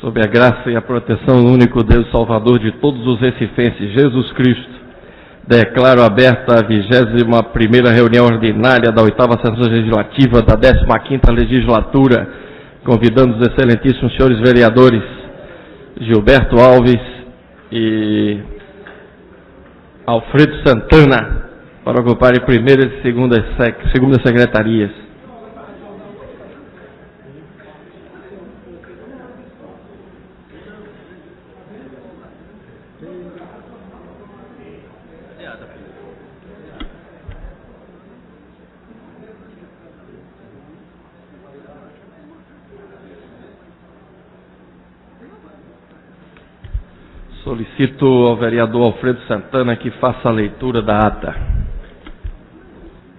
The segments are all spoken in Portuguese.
Sob a graça e a proteção do único Deus Salvador de todos os recifenses, Jesus Cristo, declaro aberta a 21ª reunião ordinária da 8ª Sessão Legislativa da 15ª Legislatura, convidando os excelentíssimos senhores vereadores Gilberto Alves e Alfredo Santana para ocuparem primeira e segunda secretarias. Solicito ao vereador Alfredo Santana que faça a leitura da ata.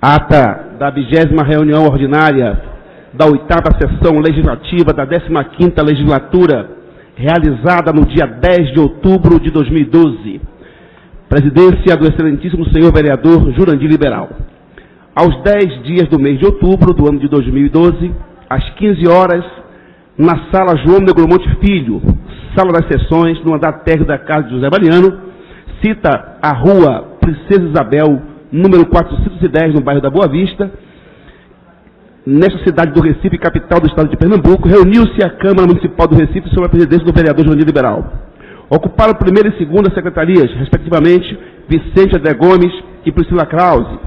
Ata da 20ª reunião ordinária da 8ª Sessão Legislativa da 15ª Legislatura, realizada no dia 10 de outubro de 2012. Presidência do excelentíssimo senhor vereador Jurandir Liberal. Aos 10 dias do mês de outubro do ano de 2012, às 15 horas, na sala João Negromonte Filho, Sala das Sessões, no andar térreo da casa de José Baliano, cita a rua Princesa Isabel, número 410, no bairro da Boa Vista, nesta cidade do Recife, capital do estado de Pernambuco, reuniu-se a Câmara Municipal do Recife sob a presidência do vereador Jurandir Liberal. Ocuparam primeira e segunda secretarias, respectivamente, Vicente André Gomes e Priscila Krause,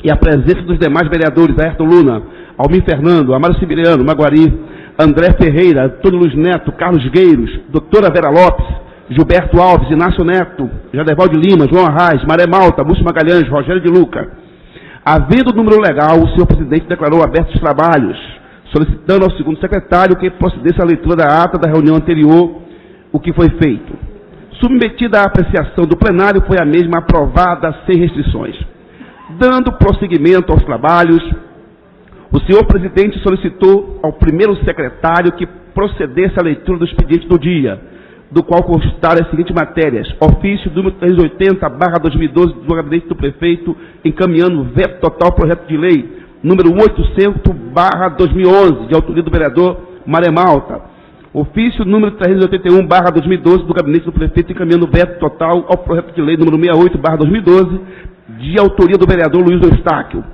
e a presença dos demais vereadores, Ayrton Luna, Almir Fernando, Amaro Sibiriano, Maguari, André Ferreira, Antônio Luiz Neto, Carlos Gueiros, doutora Vera Lopes, Gilberto Alves, Inácio Neto, Jadeval de Lima, João Arraes, Maré Malta, Múcio Magalhães, Rogério de Luca. Havendo o número legal, o senhor presidente declarou abertos os trabalhos, solicitando ao segundo secretário que procedesse à leitura da ata da reunião anterior, o que foi feito. Submetida à apreciação do plenário, foi a mesma aprovada sem restrições. Dando prosseguimento aos trabalhos, o senhor presidente solicitou ao primeiro secretário que procedesse à leitura do expediente do dia, do qual constaram as seguintes matérias: ofício número 380/2012 do gabinete do prefeito, encaminhando veto total ao projeto de lei número 1800/2011, de autoria do vereador Maré Malta. Ofício número 381/2012 do gabinete do prefeito, encaminhando veto total ao projeto de lei número 68/2012, de autoria do vereador Luiz Eustáquio.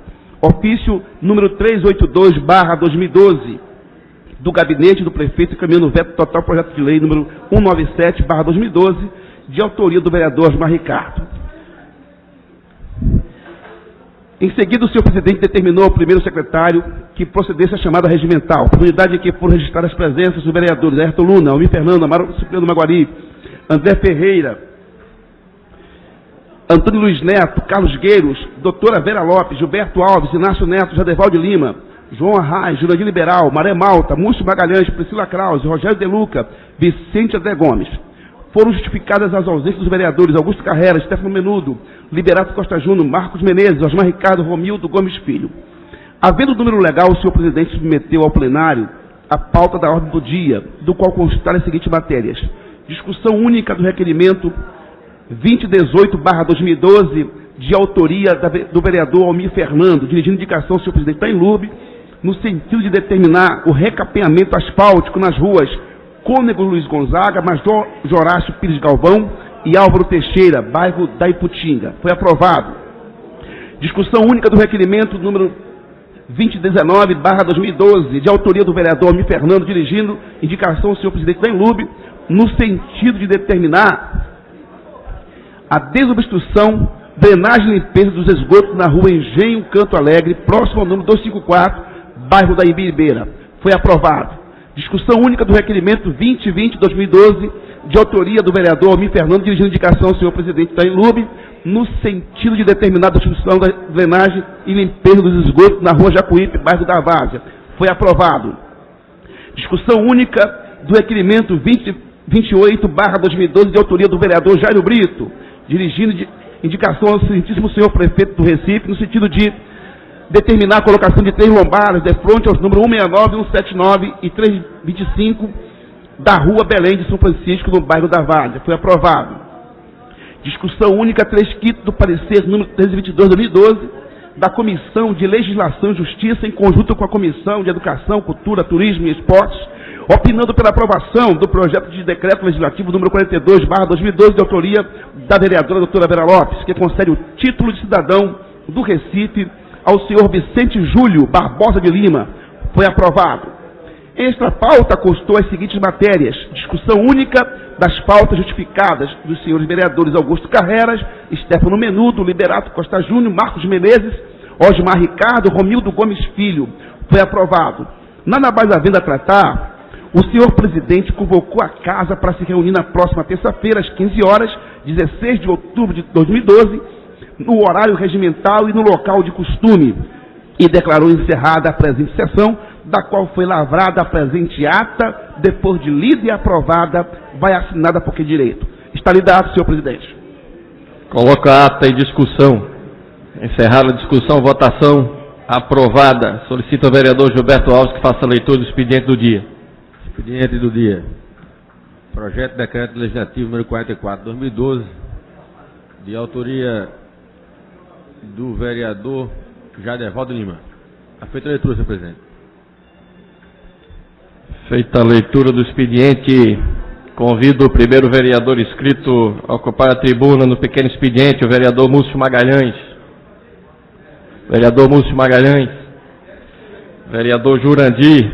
Ofício número 382/2012, do gabinete do prefeito, encaminhando veto total ao projeto de lei número 197/2012, de autoria do vereador Osmar Ricardo. Em seguida, o senhor presidente determinou ao primeiro secretário que procedesse à chamada regimental, oportunidade em que foram registradas as presenças dos vereadores Ayrton Luna, Almir Fernando, Amaro Cipriano Maguari, André Ferreira, Antônio Luiz Neto, Carlos Gueiros, doutora Vera Lopes, Gilberto Alves, Inácio Neto, Jadeval de Lima, João Arraes, Jurandir Liberal, Maré Malta, Múcio Magalhães, Priscila Krause, Rogério de Luca, Vicente André Gomes. Foram justificadas as ausências dos vereadores Augusto Carrera, Stefano Menudo, Liberato Costa Júnior, Marcos Menezes, Osmar Ricardo, Romildo Gomes Filho. Havendo o número legal, o senhor presidente submeteu ao plenário a pauta da ordem do dia, do qual constaram as seguintes matérias: discussão única do requerimento 2018/2012, de autoria do vereador Almir Fernando, dirigindo indicação ao senhor presidente da Inlub, no sentido de determinar o recapeamento asfáltico nas ruas Cônego Luiz Gonzaga, Major Horácio Pires Galvão e Álvaro Teixeira, bairro da Iputinga. Foi aprovado. Discussão única do requerimento número 2019/2012, de autoria do vereador Almir Fernando, dirigindo indicação ao senhor presidente da Inlub, no sentido de determinar a desobstrução, drenagem e limpeza dos esgotos na rua Engenho Canto Alegre, próximo ao número 254, bairro da Ibiribeira. Foi aprovado. Discussão única do requerimento 2020/2012, de autoria do vereador Almir Fernando, dirigindo indicação ao senhor presidente da Inlub, no sentido de determinar a obstrução da drenagem e limpeza dos esgotos na rua Jacuípe, bairro da Várzea. Foi aprovado. Discussão única do requerimento 2028/2012, de autoria do vereador Jairo Brito, dirigindo indicação ao excelentíssimo senhor prefeito do Recife, no sentido de determinar a colocação de 3 lombadas de frente aos números 169, 179 e 325 da rua Belém de São Francisco, no bairro da Várzea. Foi aprovado. Discussão única 3 do parecer número 322/2012, da Comissão de Legislação e Justiça, em conjunto com a Comissão de Educação, Cultura, Turismo e Esportes, opinando pela aprovação do projeto de decreto legislativo número 42/2012, de autoria da vereadora doutora Vera Lopes, que concede o título de cidadão do Recife ao senhor Vicente Júlio Barbosa de Lima. Foi aprovado. Esta pauta constou as seguintes matérias: discussão única das pautas justificadas dos senhores vereadores Augusto Carreras, Stefano Menudo, Liberato Costa Júnior, Marcos Menezes, Osmar Ricardo, Romildo Gomes Filho. Foi aprovado. Nada mais havendo a tratar, o senhor presidente convocou a casa para se reunir na próxima terça-feira, às 15 horas, 16 de outubro de 2012, no horário regimental e no local de costume, e declarou encerrada a presente sessão, da qual foi lavrada a presente ata, depois de lida e aprovada, vai assinada por que direito. Está lhe dado, senhor presidente. Coloca a ata em discussão. Encerrada a discussão, votação aprovada. Solicito ao vereador Gilberto Alves que faça a leitura do expediente do dia. Expediente do dia. Projeto de decreto legislativo número 44/2012, de autoria do vereador Jadervaldo Lima. A feita a leitura, senhor presidente. Feita a leitura do expediente, convido o primeiro vereador inscrito a ocupar a tribuna no pequeno expediente, o vereador Múcio Magalhães. Vereador Múcio Magalhães. Vereador Jurandir.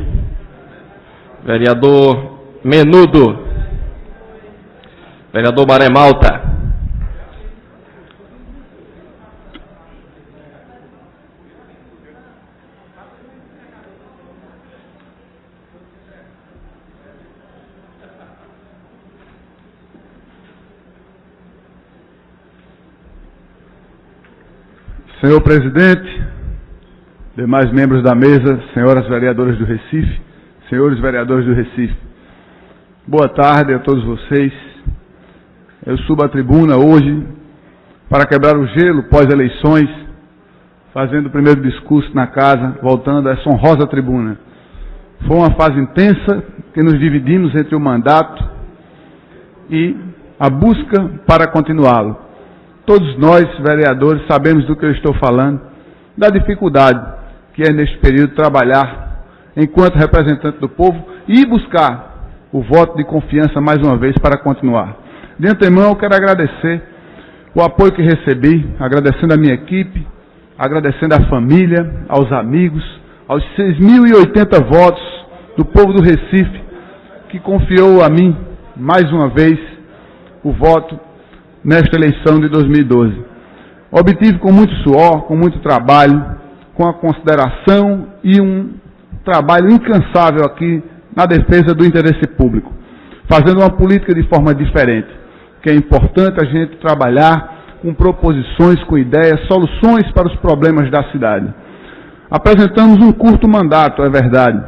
Vereador Menudo. Vereador Maré Malta. Senhor presidente, demais membros da mesa, senhoras vereadoras do Recife, senhores vereadores do Recife, boa tarde a todos vocês. Eu subo à tribuna hoje para quebrar o gelo pós-eleições, fazendo o primeiro discurso na casa, voltando a essa honrosa tribuna. Foi uma fase intensa que nos dividimos entre o mandato e a busca para continuá-lo. Todos nós, vereadores, sabemos do que eu estou falando, da dificuldade que é neste período trabalhar enquanto representante do povo e buscar o voto de confiança mais uma vez para continuar. De antemão, eu quero agradecer o apoio que recebi, agradecendo a minha equipe, agradecendo à família, aos amigos, aos 6.080 votos do povo do Recife, que confiou a mim, mais uma vez, o voto nesta eleição de 2012. Obtive com muito suor, com muito trabalho, com a consideração e um trabalho incansável aqui na defesa do interesse público, fazendo uma política de forma diferente, que é importante a gente trabalhar com proposições, com ideias, soluções para os problemas da cidade. Apresentamos um curto mandato, é verdade,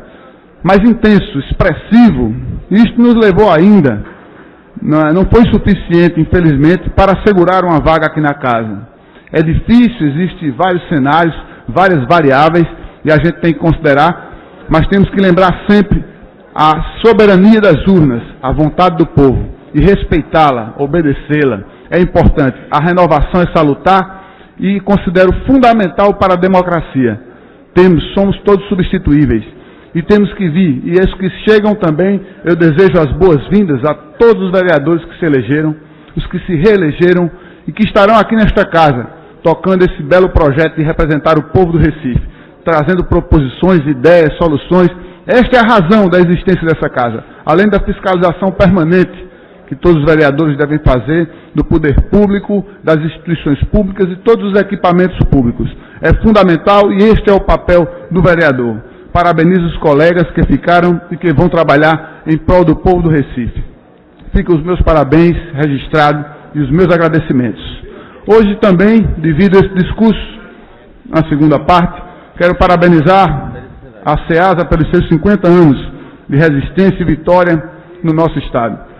mas intenso, expressivo, e isto nos levou ainda, não foi suficiente, infelizmente, para assegurar uma vaga aqui na casa. É difícil, existem vários cenários, várias variáveis, e a gente tem que considerar, mas temos que lembrar sempre a soberania das urnas, a vontade do povo, e respeitá-la, obedecê-la. É importante. A renovação é salutar e considero fundamental para a democracia. Somos todos substituíveis. E temos que vir, e esses que chegam também, eu desejo as boas-vindas a todos os vereadores que se elegeram, os que se reelegeram e que estarão aqui nesta casa, tocando esse belo projeto de representar o povo do Recife, trazendo proposições, ideias, soluções. Esta é a razão da existência dessa casa, além da fiscalização permanente que todos os vereadores devem fazer do poder público, das instituições públicas e todos os equipamentos públicos. É fundamental e este é o papel do vereador. Parabenizo os colegas que ficaram e que vão trabalhar em prol do povo do Recife. Ficam os meus parabéns registrados e os meus agradecimentos. Hoje também, devido a esse discurso, na segunda parte, quero parabenizar a CEASA pelos seus 50 anos de resistência e vitória no nosso estado.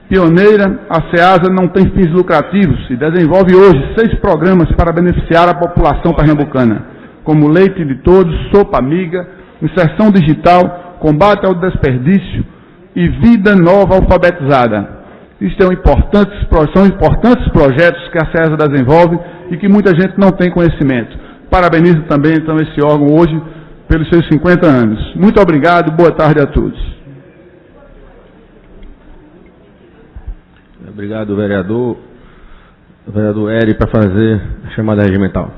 Pioneira, a CEASA não tem fins lucrativos e desenvolve hoje 6 programas para beneficiar a população pernambucana, como Leite de Todos, Sopa Amiga, Inserção Digital, Combate ao Desperdício e Vida Nova Alfabetizada. São importantes projetos que a CEASA desenvolve e que muita gente não tem conhecimento. Parabenizo também, então, esse órgão hoje pelos seus 50 anos. Muito obrigado, boa tarde a todos. Obrigado, vereador. O vereador Eri para fazer a chamada regimental.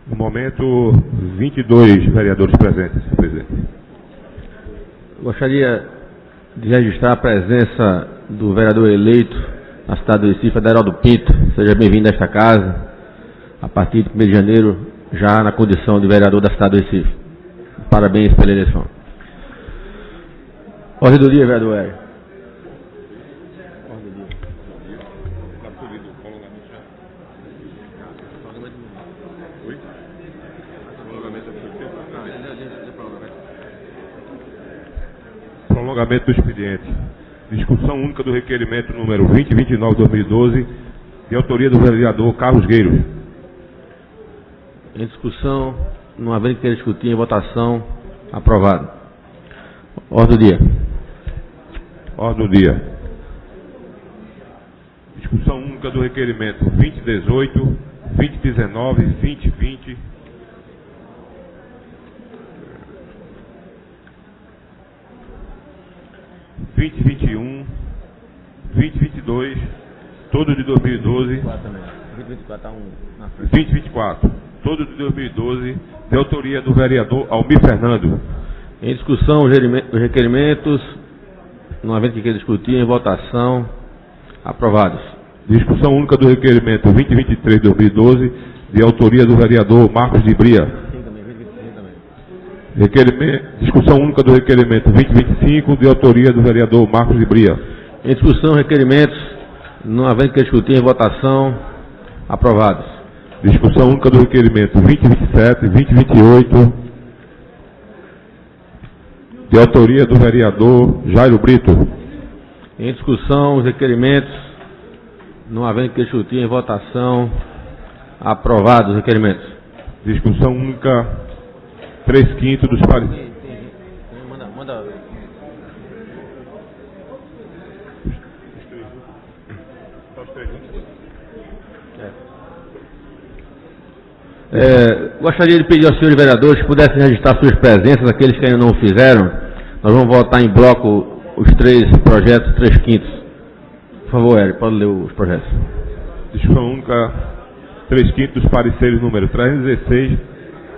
No momento, 22 vereadores presentes, senhor presidente. Gostaria de registrar a presença do vereador eleito na cidade do Recife, Aderaldo Pinto. Seja bem-vindo a esta casa, a partir de 1º de janeiro, já na condição de vereador da cidade do Recife. Parabéns pela eleição. Ordem do dia, vereador Eri. Prolongamento do expediente. Discussão única do requerimento número 2029-2012, de autoria do vereador Carlos Gueiros. Em discussão, não havendo que discutir, em votação, aprovado. Ordem do dia. Ordem do dia. Discussão única do requerimento 2018, 2019, 2020. ...2021, 2022, todos de 2012, 2024, todos de 2012, de autoria do vereador Almir Fernando. Em discussão, os requerimentos, não havendo que discutir, em votação, aprovados. Discussão única do requerimento 2023-2012, de autoria do vereador Marcos de Bria. Discussão única do requerimento 2025, de autoria do vereador Marcos de Bria. Em discussão, requerimentos, não havendo que discutir, em votação, aprovados. Discussão única do requerimento 2027 e 2028, de autoria do vereador Jairo Brito. Em discussão, os requerimentos, não havendo que discutir, em votação, aprovados os requerimentos. Discussão única 3/5 dos pareceres. Gostaria de pedir aos senhores vereadores que pudessem registrar suas presenças, aqueles que ainda não o fizeram. Nós vamos votar em bloco os 3 projetos, 3/5. Por favor, Eri, pode ler os projetos. Discussão única 3/5 dos pareceres número 316,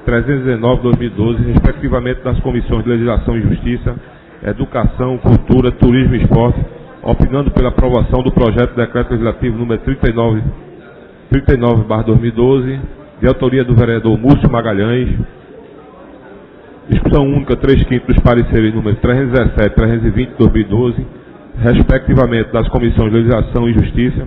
319, 2012, respectivamente das comissões de Legislação e Justiça, Educação, Cultura, Turismo e Esporte, opinando pela aprovação do projeto de decreto legislativo número 39/2012, de autoria do vereador Múcio Magalhães. Discussão única 3/5 dos pareceres número 317, 320, 2012, respectivamente das comissões de Legislação e Justiça,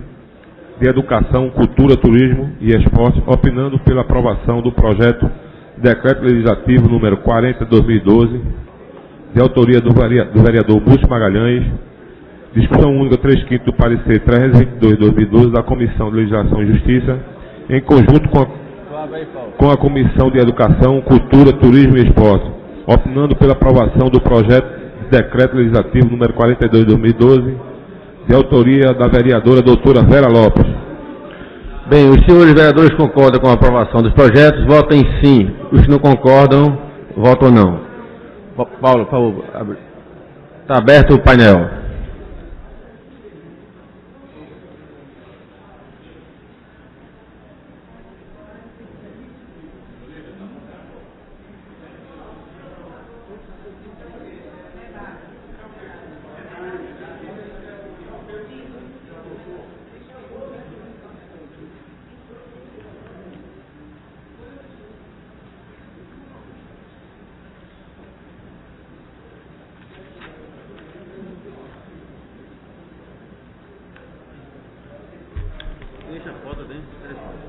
de Educação, Cultura, Turismo e Esporte, opinando pela aprovação do projeto decreto legislativo número 40/2012, de autoria do vereador Múcio Magalhães. Discussão única 3/5 do parecer 322/2012 da Comissão de Legislação e Justiça, em conjunto com a Comissão de Educação, Cultura, Turismo e Esporte, opinando pela aprovação do projeto de decreto legislativo número 42/2012, de autoria da vereadora doutora Vera Lopes. Bem, os senhores vereadores concordam com a aprovação dos projetos, votem sim. Os que não concordam, votam não. Paulo, por favor, está aberto o painel. Deixa a foto dentro do telefone.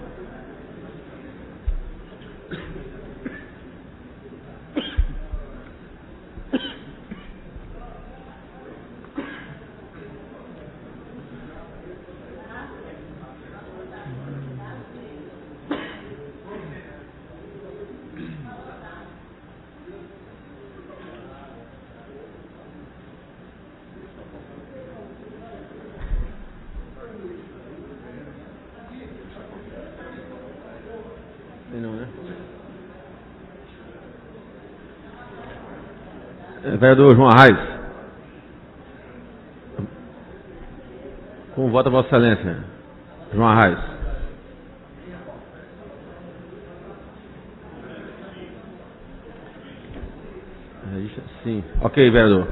Não, né? Vereador João Arraes. Com voto a Vossa Excelência. João Arraes. Sim. Ok, vereador.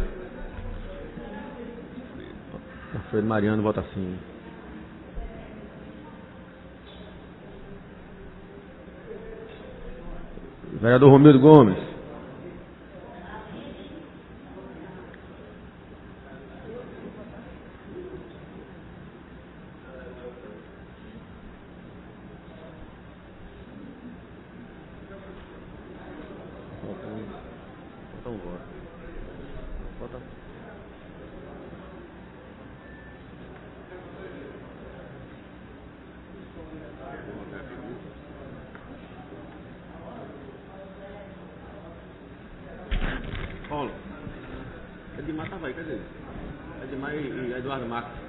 Alfredo Mariano vota sim. Vereador Romildo Gomes. Paulo. Edmar estava aí, cadê ele? Edmar e Eduardo Marques.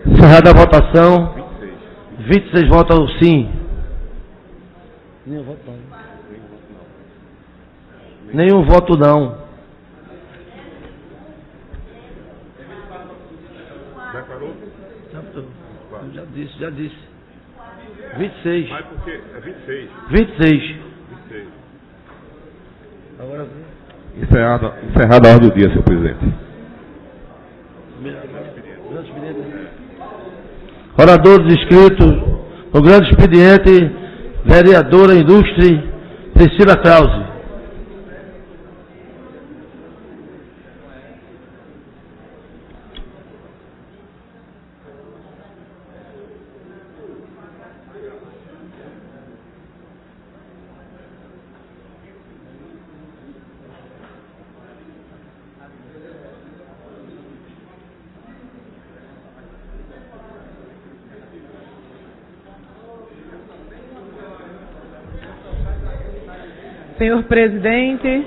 Encerrada a votação. 26 votam sim. Nenhum voto não. Nenhum voto não. Declarou? Já disse. 26. Mas por quê? É 26. 26. Agora encerrada a ordem do dia, senhor presidente. Oradores inscritos no grande expediente, vereadora Indústria Priscila Krause. Senhor presidente,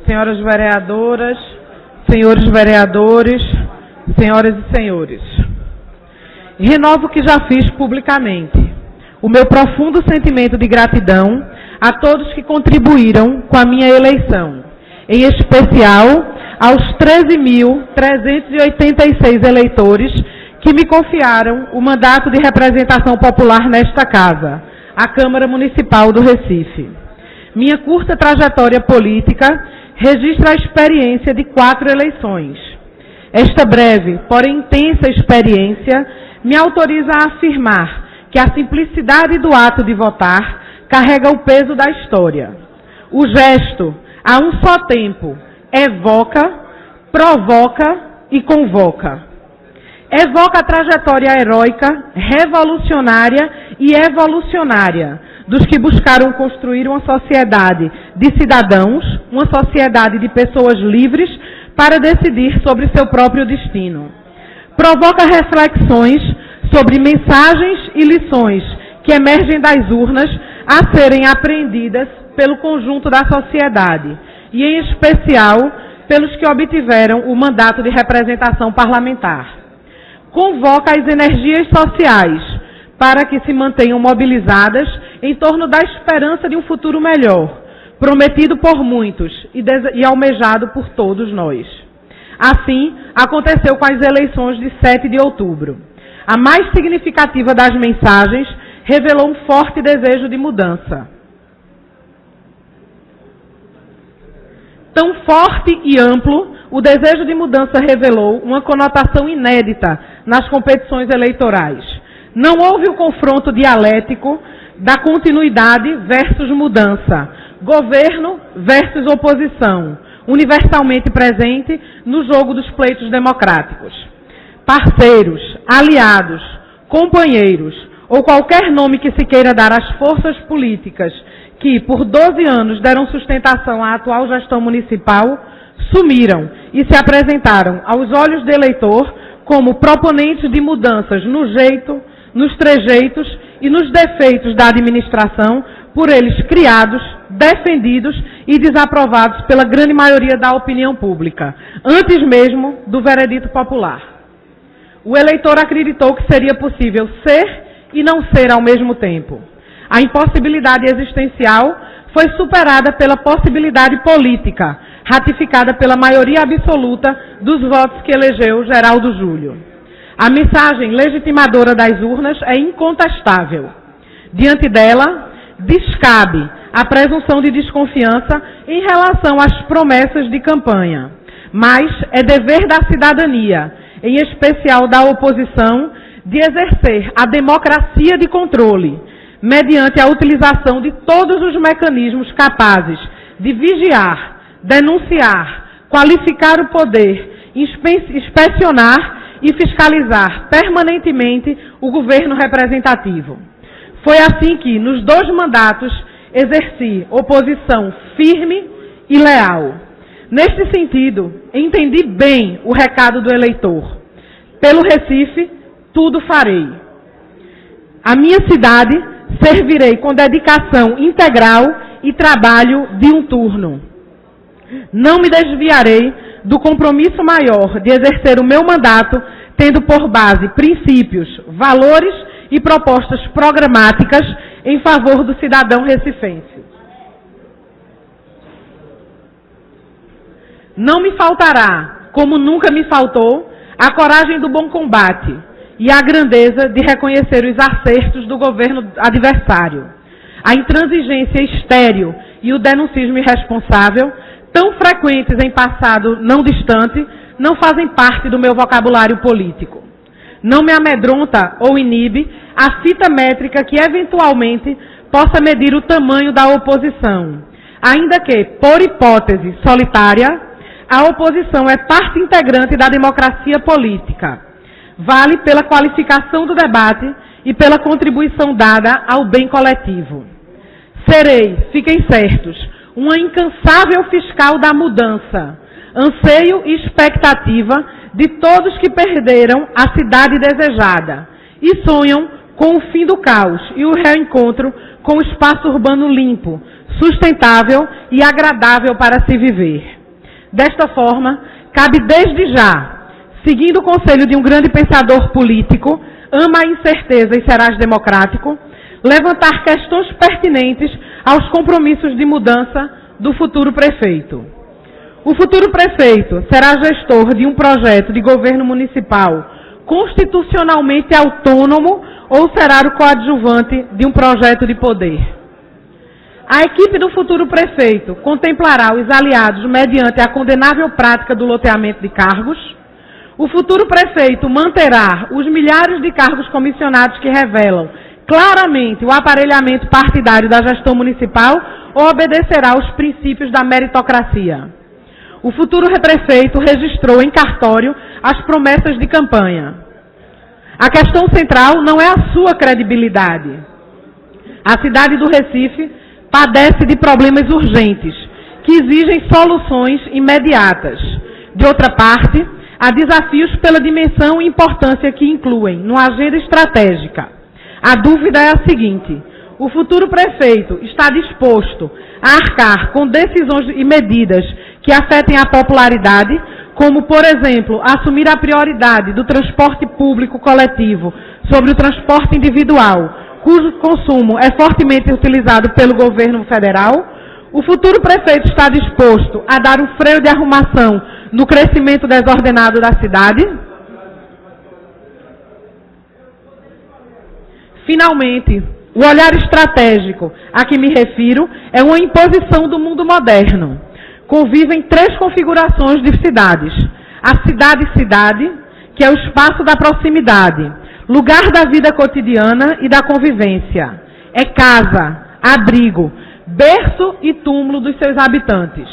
senhoras vereadoras, senhores vereadores, senhoras e senhores, renovo o que já fiz publicamente, o meu profundo sentimento de gratidão a todos que contribuíram com a minha eleição, em especial aos 13.386 eleitores que me confiaram o mandato de representação popular nesta casa, a Câmara Municipal do Recife. Minha curta trajetória política registra a experiência de 4 eleições. Esta breve, porém intensa experiência me autoriza a afirmar que a simplicidade do ato de votar carrega o peso da história. O gesto, a um só tempo, evoca, provoca e convoca. Evoca a trajetória heróica, revolucionária e evolucionária dos que buscaram construir uma sociedade de cidadãos, uma sociedade de pessoas livres para decidir sobre seu próprio destino. Provoca reflexões sobre mensagens e lições que emergem das urnas a serem aprendidas pelo conjunto da sociedade, e em especial pelos que obtiveram o mandato de representação parlamentar. Convoca as energias sociais para que se mantenham mobilizadas em torno da esperança de um futuro melhor, prometido por muitos e almejado por todos nós. Assim, aconteceu com as eleições de 7 de outubro. A mais significativa das mensagens revelou um forte desejo de mudança. Tão forte e amplo, o desejo de mudança revelou uma conotação inédita nas competições eleitorais. Não houve o confronto dialético da continuidade versus mudança, governo versus oposição, universalmente presente no jogo dos pleitos democráticos. Parceiros, aliados, companheiros, ou qualquer nome que se queira dar às forças políticas que, por 12 anos, deram sustentação à atual gestão municipal, sumiram e se apresentaram aos olhos do eleitor como proponentes de mudanças no jeito, nos trejeitos e nos defeitos da administração, por eles criados, defendidos e desaprovados pela grande maioria da opinião pública, antes mesmo do veredito popular. O eleitor acreditou que seria possível ser e não ser ao mesmo tempo. A impossibilidade existencial foi superada pela possibilidade política, ratificada pela maioria absoluta dos votos que elegeu Geraldo Júlio. A mensagem legitimadora das urnas é incontestável. Diante dela, descabe a presunção de desconfiança em relação às promessas de campanha. Mas é dever da cidadania, em especial da oposição, de exercer a democracia de controle, mediante a utilização de todos os mecanismos capazes de vigiar, denunciar, qualificar o poder, inspecionar e fiscalizar permanentemente o governo representativo. Foi assim que, nos 2 mandatos, exerci oposição firme e leal. Neste sentido, entendi bem o recado do eleitor. Pelo Recife, tudo farei. A minha cidade servirei com dedicação integral e trabalho de um turno. Não me desviarei do compromisso maior de exercer o meu mandato, tendo por base princípios, valores e propostas programáticas em favor do cidadão recifense. Não me faltará, como nunca me faltou, a coragem do bom combate e a grandeza de reconhecer os acertos do governo adversário. A intransigência estéril e o denuncismo irresponsável, tão frequentes em passado não distante, não fazem parte do meu vocabulário político. Não me amedronta ou inibe a fita métrica que eventualmente possa medir o tamanho da oposição, ainda que, por hipótese solitária, a oposição é parte integrante da democracia política. Vale pela qualificação do debate e pela contribuição dada ao bem coletivo. Serei, fiquem certos, uma incansável fiscal da mudança, anseio e expectativa de todos que perderam a cidade desejada e sonham com o fim do caos e o reencontro com o espaço urbano limpo, sustentável e agradável para se viver. Desta forma, cabe desde já, seguindo o conselho de um grande pensador político, ama a incerteza e serás democrático, levantar questões pertinentes aos compromissos de mudança do futuro prefeito. O futuro prefeito será gestor de um projeto de governo municipal constitucionalmente autônomo ou será o coadjuvante de um projeto de poder? A equipe do futuro prefeito contemplará os aliados mediante a condenável prática do loteamento de cargos. O futuro prefeito manterá os milhares de cargos comissionados que revelam claramente o aparelhamento partidário da gestão municipal ou obedecerá aos princípios da meritocracia. O futuro prefeito registrou em cartório as promessas de campanha. A questão central não é a sua credibilidade. A cidade do Recife padece de problemas urgentes, que exigem soluções imediatas. De outra parte, há desafios pela dimensão e importância que incluem numa agenda estratégica. A dúvida é a seguinte: o futuro prefeito está disposto a arcar com decisões e medidas que afetem a popularidade como, por exemplo, assumir a prioridade do transporte público coletivo sobre o transporte individual, cujo consumo é fortemente utilizado pelo governo federal, o futuro prefeito está disposto a dar um freio de arrumação no crescimento desordenado da cidade? Finalmente, o olhar estratégico a que me refiro é uma imposição do mundo moderno. Convivem três configurações de cidades. A cidade-cidade, que é o espaço da proximidade, lugar da vida cotidiana e da convivência. É casa, abrigo, berço e túmulo dos seus habitantes.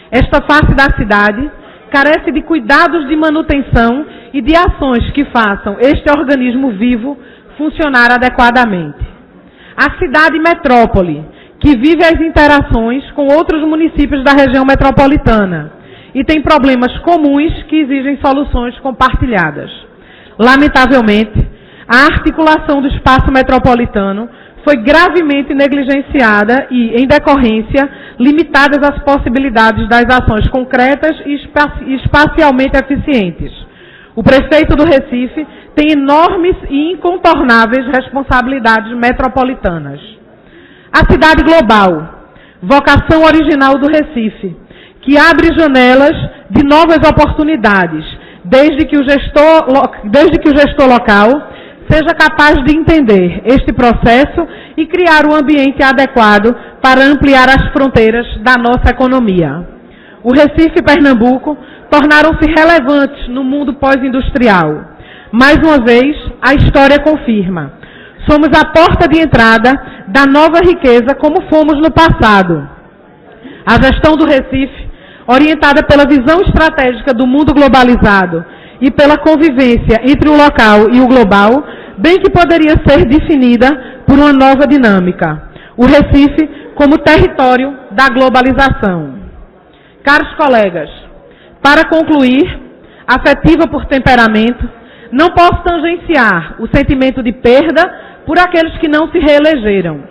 Esta face da cidade carece de cuidados de manutenção e de ações que façam este organismo vivo funcionar adequadamente. A cidade-metrópole, que vive as interações com outros municípios da região metropolitana e tem problemas comuns que exigem soluções compartilhadas. Lamentavelmente, a articulação do espaço metropolitano foi gravemente negligenciada e, em decorrência, limitadas as possibilidades das ações concretas e espacialmente eficientes. O prefeito do Recife tem enormes e incontornáveis responsabilidades metropolitanas. A cidade global, vocação original do Recife, que abre janelas de novas oportunidades, desde que o gestor local seja capaz de entender este processo e criar um ambiente adequado para ampliar as fronteiras da nossa economia. O Recife e Pernambuco tornaram-se relevantes no mundo pós-industrial. Mais uma vez, a história confirma. Somos a porta de entrada da nova riqueza como fomos no passado. A gestão do Recife, orientada pela visão estratégica do mundo globalizado e pela convivência entre o local e o global, bem que poderia ser definida por uma nova dinâmica. O Recife como território da globalização. Caros colegas, para concluir, afetiva por temperamento, não posso tangenciar o sentimento de perda por aqueles que não se reelegeram.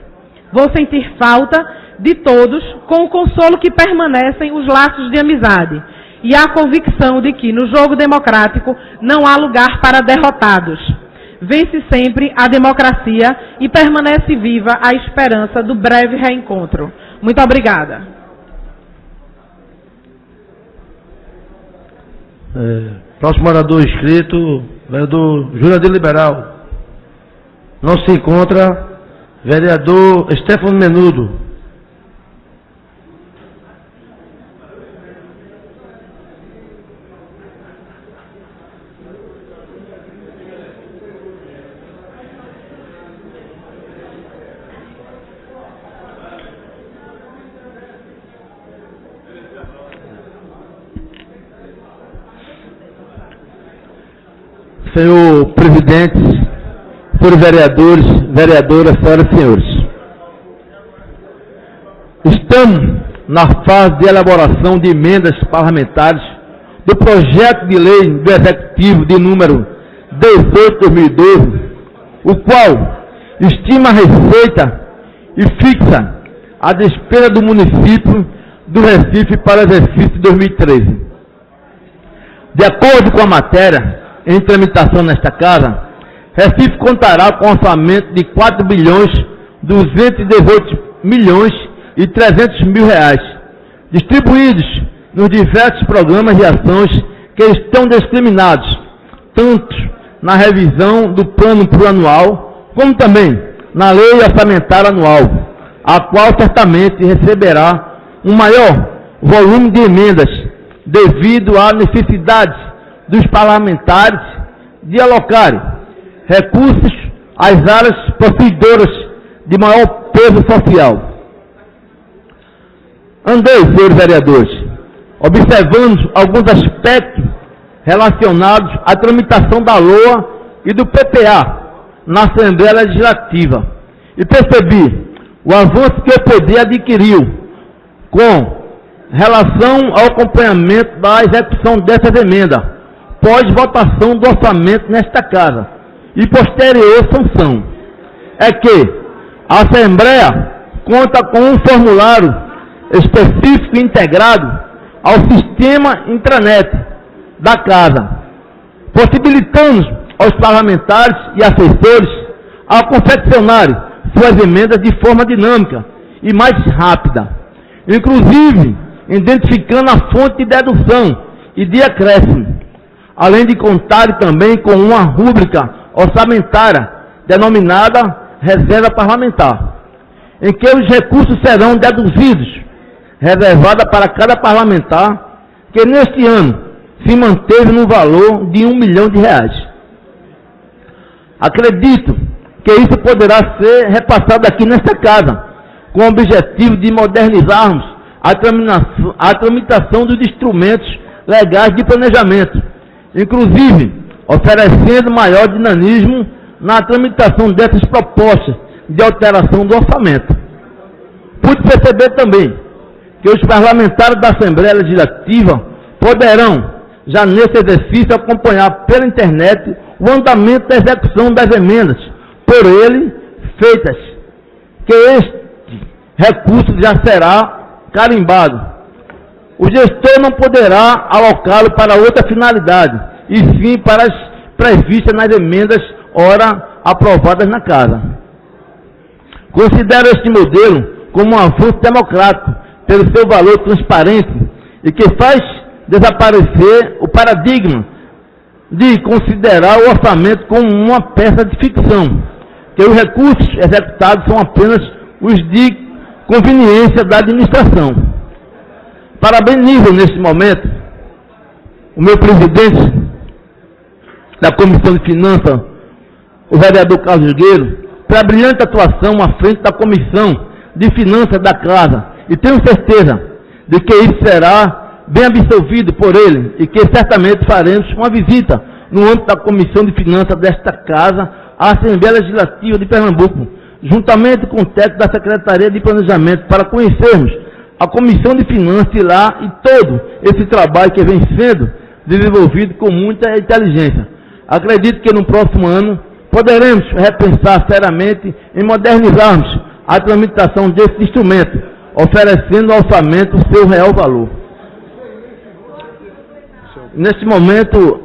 Vou sentir falta de todos, com o consolo que permanecem os laços de amizade e a convicção de que, no jogo democrático, não há lugar para derrotados. Vence sempre a democracia e permanece viva a esperança do breve reencontro. Muito obrigada. Próximo orador inscrito, vereador Jurandir Liberal. Não se encontra, vereador Stefano Menudo. Senhor presidente, senhores vereadores, vereadoras, senhoras e senhores. Estamos na fase de elaboração de emendas parlamentares do projeto de lei do Executivo de número 18/2012, o qual estima a receita e fixa a despesa do município do Recife para o exercício de 2013. De acordo com a matéria em tramitação nesta casa, Recife contará com um orçamento de 4.218.300.000 reais, distribuídos nos diversos programas e ações que estão discriminados, tanto na revisão do plano plurianual, como também na lei orçamentária anual, a qual certamente receberá um maior volume de emendas, devido à necessidade dos parlamentares de alocarem recursos às áreas possuidoras de maior peso social. Andei, senhores vereadores, observando alguns aspectos relacionados à tramitação da LOA e do PPA na Assembleia Legislativa e percebi o avanço que o poder adquiriu com relação ao acompanhamento da execução dessas emendas, pós-votação do orçamento nesta casa e posterior sanção. É que a Assembleia conta com um formulário específico integrado ao sistema intranet, da Casa, possibilitando aos parlamentares e assessores a confeccionarem suas emendas de forma dinâmica e mais rápida, inclusive identificando a fonte de dedução e de acréscimo, além de contar também com uma rúbrica orçamentária denominada reserva parlamentar, em que os recursos serão deduzidos, reservada para cada parlamentar, que neste ano se manteve no valor de R$1 milhão. Acredito que isso poderá ser repassado aqui nesta casa, com o objetivo de modernizarmos a tramitação dos instrumentos legais de planejamento, inclusive oferecendo maior dinamismo na tramitação dessas propostas de alteração do orçamento. Pude perceber também que os parlamentares da Assembleia Legislativa poderão, já nesse exercício, acompanhar pela internet o andamento da execução das emendas por ele feitas, que este recurso já será carimbado. O gestor não poderá alocá-lo para outra finalidade, e sim para as previstas nas emendas ora aprovadas na Casa. Considero este modelo como um avanço democrático, pelo seu valor transparente, e que faz desaparecer o paradigma de considerar o orçamento como uma peça de ficção, que os recursos executados são apenas os de conveniência da administração. Parabenizo neste momento o meu presidente da Comissão de Finanças, o vereador Carlos Guerreiro, pela brilhante atuação à frente da Comissão de Finanças da Casa, e tenho certeza de que isso será bem absolvido por ele, e que certamente faremos uma visita no âmbito da Comissão de Finanças desta Casa à Assembleia Legislativa de Pernambuco, juntamente com o técnico da Secretaria de Planejamento, para conhecermos a Comissão de Finanças e lá e todo esse trabalho que vem sendo desenvolvido com muita inteligência. Acredito que no próximo ano poderemos repensar seriamente em modernizarmos a tramitação desse instrumento, oferecendo ao orçamento o seu real valor. Neste momento,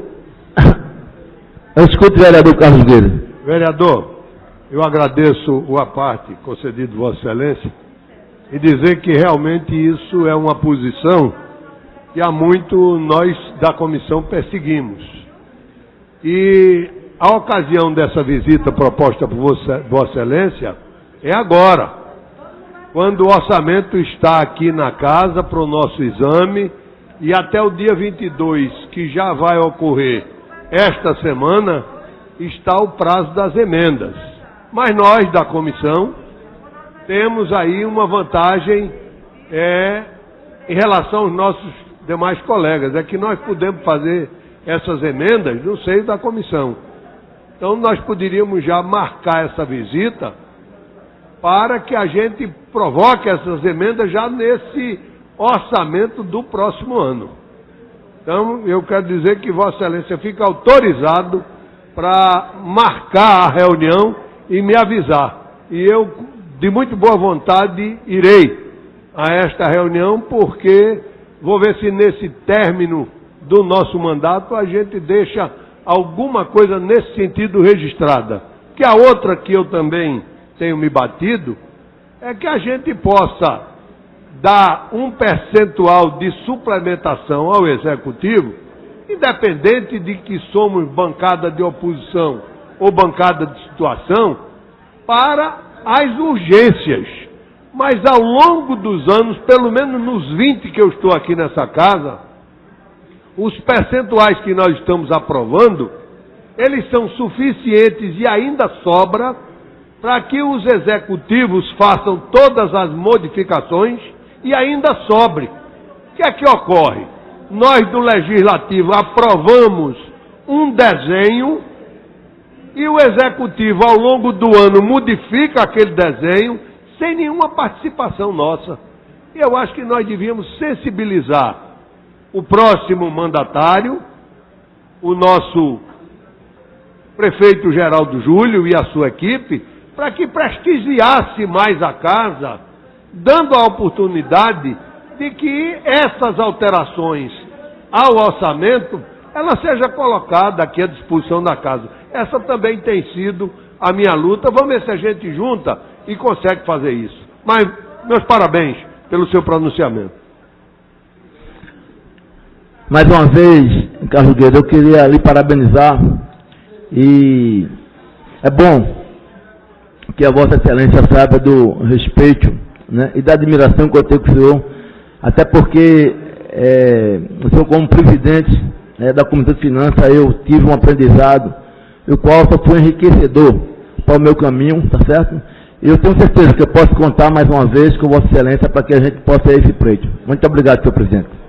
eu escuto o vereador Carlos Guerreiro. Vereador, eu agradeço a parte concedida de Vossa Excelência e dizer que realmente isso é uma posição que há muito nós da comissão perseguimos. E a ocasião dessa visita proposta por Vossa Excelência é agora, quando o orçamento está aqui na casa para o nosso exame, e até o dia 22, que já vai ocorrer esta semana, está o prazo das emendas. Mas nós da comissão temos aí uma vantagem em relação aos nossos demais colegas, é que nós podemos fazer essas emendas no seio da comissão. Então nós poderíamos já marcar essa visita para que a gente provoque essas emendas já nesse orçamento do próximo ano. Então eu quero dizer que Vossa Excelência fica autorizado para marcar a reunião e me avisar. E eu, de muito boa vontade, irei a esta reunião, porque vou ver se nesse término do nosso mandato a gente deixa alguma coisa nesse sentido registrada. Que a outra que eu também tenho me batido é que a gente possa dar um percentual de suplementação ao Executivo, independente de que somos bancada de oposição ou bancada de situação, para as urgências. Mas ao longo dos anos, pelo menos nos 20 que eu estou aqui nessa casa, os percentuais que nós estamos aprovando, eles são suficientes e ainda sobra para que os executivos façam todas as modificações e ainda sobre. O que é que ocorre? Nós do Legislativo aprovamos um desenho e o Executivo ao longo do ano modifica aquele desenho sem nenhuma participação nossa. E eu acho que nós devíamos sensibilizar o próximo mandatário, o nosso prefeito Geraldo Júlio e a sua equipe, para que prestigiasse mais a casa, dando a oportunidade de que essas alterações ao orçamento ela seja colocada aqui à disposição da casa. Essa também tem sido a minha luta. Vamos ver se a gente junta e consegue fazer isso. Mas, meus parabéns pelo seu pronunciamento. Mais uma vez, Carlos Guedes, eu queria lhe parabenizar e é bom que a Vossa Excelência saiba do respeito, né, e da admiração que eu tenho com o senhor, até porque o senhor, como presidente da Comissão de Finanças, eu tive um aprendizado, o qual só foi enriquecedor para o meu caminho, tá certo? E eu tenho certeza que eu posso contar mais uma vez com Vossa Excelência para que a gente possa ir esse pleito. Muito obrigado, senhor presidente.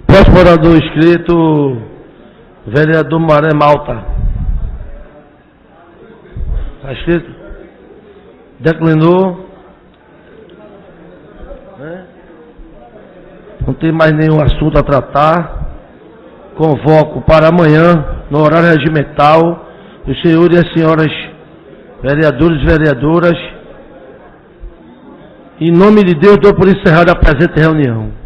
Próximo orador inscrito, vereador Maré Malta. Está inscrito? Declinou? Não tem mais nenhum assunto a tratar. Convoco para amanhã, no horário regimental, os senhores e as senhoras vereadores e vereadoras. Em nome de Deus, dou por encerrada a presente reunião.